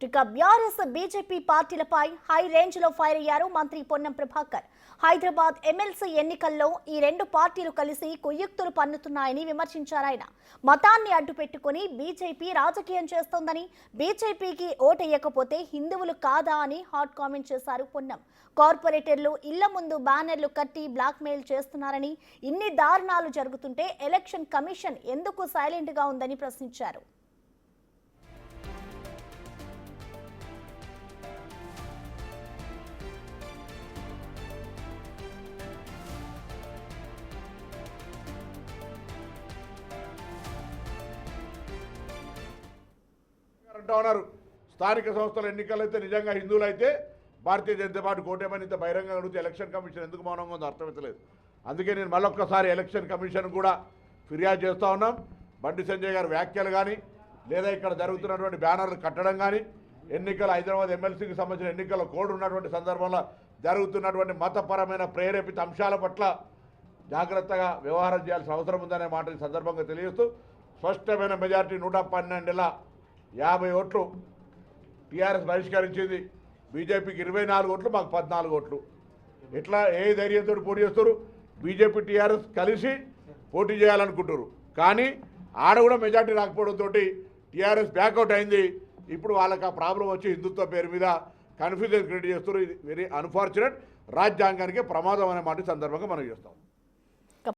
ఇక BRS BJP పార్టీలపై high range లో fire అయ్యారు మంత్రి పొన్నం ప్రభాకర్. హైదరాబాద్ ఎమ్మెల్సీ ఎన్నికల్లో ఈ రెండు పార్టీలు కలిసి కుయుక్తులు పన్నుతున్నాయని విమర్శించారు ఆయన. మతాన్ని అడ్డుపెట్టుకుని బీజేపీ రాజకీయం చేస్తోందని, బీజేపీకి ఓటేయకపోతే హిందువులు కాదా అని హాట్ కామెంట్ చేశారు పొన్నం. కార్పొరేటర్లు ఇళ్ల ముందు బ్యానర్లు కట్టి బ్లాక్ మెయిల్ చేస్తున్నారని, ఇన్ని దారుణాలు జరుగుతుంటే ఎలక్షన్ కమిషన్ ఎందుకు సైలెంట్ గా ఉందని ప్రశ్నించారు. అంటున్నారు స్థానిక సంస్థల ఎన్నికలైతే నిజంగా హిందువులైతే భారతీయ జనతా పార్టీ కోటేమని ఇంత బహిరంగంగా అడిగితే ఎలక్షన్ కమిషన్ ఎందుకు మౌనంగా ఉందో అర్థమవుతలేదు. అందుకే నేను మళ్ళొక్కసారి ఎలక్షన్ కమిషన్ కూడా ఫిర్యాదు చేస్తూ ఉన్నాం. బండి సంజయ్ గారి వ్యాఖ్యలు కానీ, లేదా ఇక్కడ జరుగుతున్నటువంటి బ్యానర్లు కట్టడం కానీ, ఎన్నికల హైదరాబాద్ ఎమ్మెల్సీకి సంబంధించిన ఎన్నికల కోడ్ ఉన్నటువంటి సందర్భంలో జరుగుతున్నటువంటి మతపరమైన ప్రేరేపిత అంశాల పట్ల జాగ్రత్తగా వ్యవహారం చేయాల్సిన అవసరం ఉందనే మాట ఈ సందర్భంగా తెలియజేస్తూ, స్పష్టమైన మెజార్టీ 112,50 ఓట్లు టీఆర్ఎస్ బహిష్కరించింది. బీజేపీకి 24 ఓట్లు, మాకు 14 ఓట్లు. ఇట్లా ఏ ధైర్యంతో పోటీ చేస్తారు? బీజేపీ టీఆర్ఎస్ కలిసి పోటీ చేయాలనుకుంటారు, కానీ ఆడ కూడా మెజార్టీ రాకపోవడంతో టీఆర్ఎస్ బ్యాక్అవుట్ అయింది. ఇప్పుడు వాళ్ళకి ఆ ప్రాబ్లం వచ్చి హిందుత్వ పేరు మీద కన్ఫ్యూజన్ క్రియేట్ చేస్తారు. ఇది వెరీ అన్ఫార్చునేట్, రాజ్యాంగానికి ప్రమాదం అనే మాట సందర్భంగా మనం చేస్తాం.